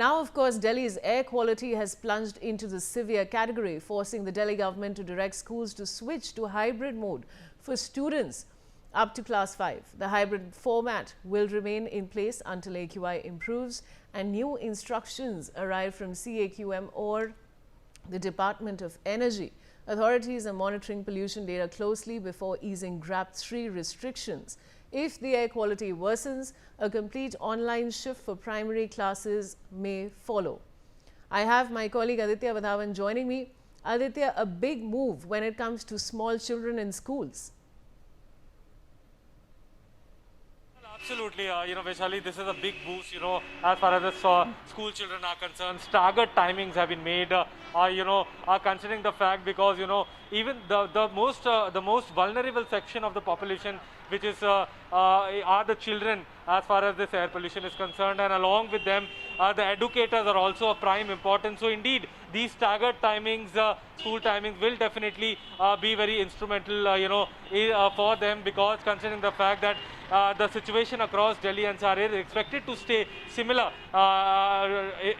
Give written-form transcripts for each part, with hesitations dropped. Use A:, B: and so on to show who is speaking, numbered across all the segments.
A: Now, of course, Delhi's air quality has plunged into the severe category, forcing the Delhi government to direct schools to switch to hybrid mode for students up to class 5. The hybrid format will remain in place until AQI improves and new instructions arrive from CAQM or the Department of Energy. Authorities are monitoring pollution data closely before easing GRAP 3 restrictions. If the air quality worsens, a complete online shift for primary classes may follow. I have my colleague Aditya Vadhavan joining me. Aditya, a big move when it comes to small children in schools.
B: Absolutely, Vaishali, this is a big boost, as far as the school children are concerned. Staggered timings have been made, considering the fact because, even the most vulnerable section of the population, which is are the children as far as this air pollution is concerned, and along with them, the educators are also of prime importance. So indeed, these staggered timings, school timings will definitely be very instrumental, for them, because considering the fact that the situation across Delhi and NCR is expected to stay similar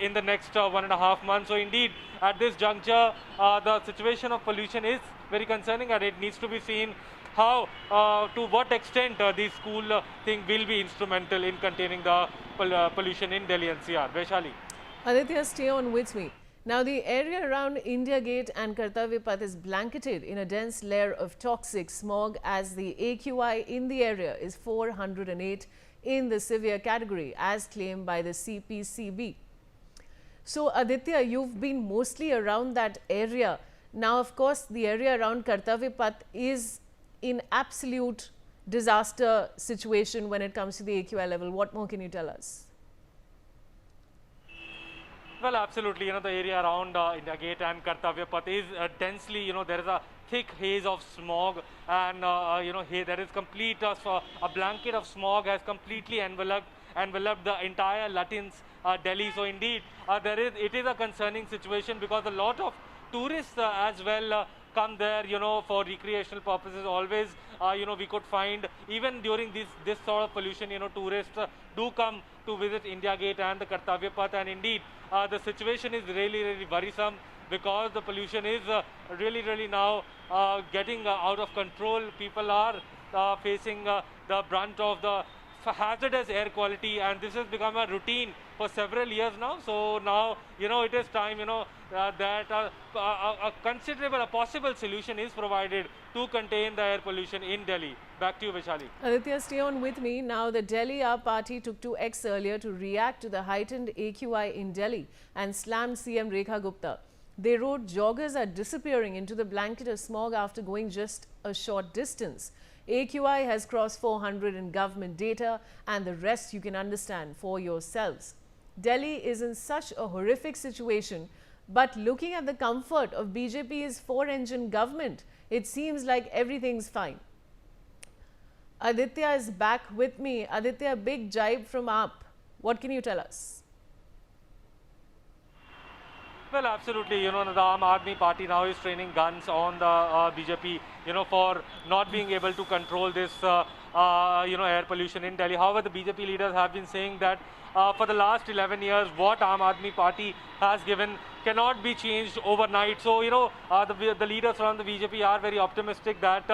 B: in the next 1.5 months. So indeed, at this juncture, the situation of pollution is very concerning, and it needs to be seen how, to what extent the school thing will be instrumental in containing the pollution in Delhi NCR. Vaishali.
A: Aditya, stay on with me. Now, the area around India Gate and Kartavya Path is blanketed in a dense layer of toxic smog as the AQI in the area is 408 in the severe category as claimed by the CPCB. So, Aditya, you've been mostly around that area. Now, of course, the area around Kartavya Path is in absolute disaster situation when it comes to the AQI level. What more can you tell us?
B: Well, absolutely. The area around India Gate and Kartavya Path is densely, there is a thick haze of smog, and, there is complete, a blanket of smog has completely enveloped the entire Latins, Delhi. So indeed, it is a concerning situation because a lot of tourists as well come there, for recreational purposes. Always, we could find, even during this sort of pollution, tourists do come to visit India Gate and the Kartavya Path, and indeed, the situation is really, really worrisome because the pollution is really now getting out of control. People are facing the brunt of the hazardous air quality, and this has become a routine for several years now. So now, it is time, that a possible solution is provided to contain the air pollution in Delhi. Back to you, Vaishali.
A: Aditya, stay on with me. Now, the Delhi Aap Party took to X earlier to react to the heightened AQI in Delhi and slammed CM Rekha Gupta. They wrote, joggers are disappearing into the blanket of smog after going just a short distance. AQI has crossed 400 in government data, and the rest you can understand for yourselves. Delhi is in such a horrific situation, but looking at the comfort of BJP's four-engine government, it seems like everything's fine. Aditya is back with me. Aditya, big jibe from AAP. What can you tell us?
B: Well, absolutely. The Aam Aadmi Party now is training guns on the BJP, for not being able to control this, air pollution in Delhi. However, the BJP leaders have been saying that for the last 11 years, what Aam Aadmi Party has given cannot be changed overnight. So, the leaders from the BJP are very optimistic that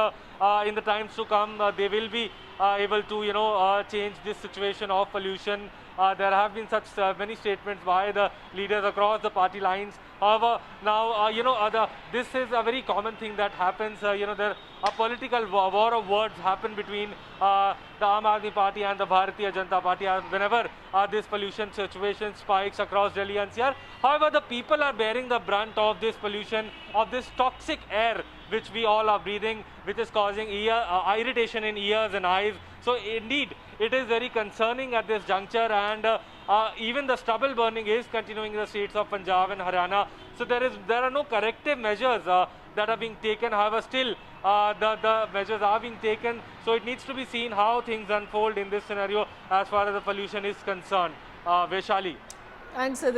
B: in the times to come, they will be able to, change this situation of pollution. There have been such many statements by the leaders across the party lines. However, now, this is a very common thing that happens. A political war of words happen between the Aam Aadmi Party and the Bharatiya Janata Party whenever this pollution situation spikes across Delhi NCR. However, the people are bearing the brunt of this pollution, of this toxic air which we all are breathing, which is causing irritation in ears and eyes. So indeed, it is very concerning at this juncture, and even the stubble burning is continuing in the states of Punjab and Haryana. So there are no corrective measures that are being taken. However, still the measures are being taken. So it needs to be seen how things unfold in this scenario as far as the pollution is concerned. Vaishali.
A: Thanks, Aditya.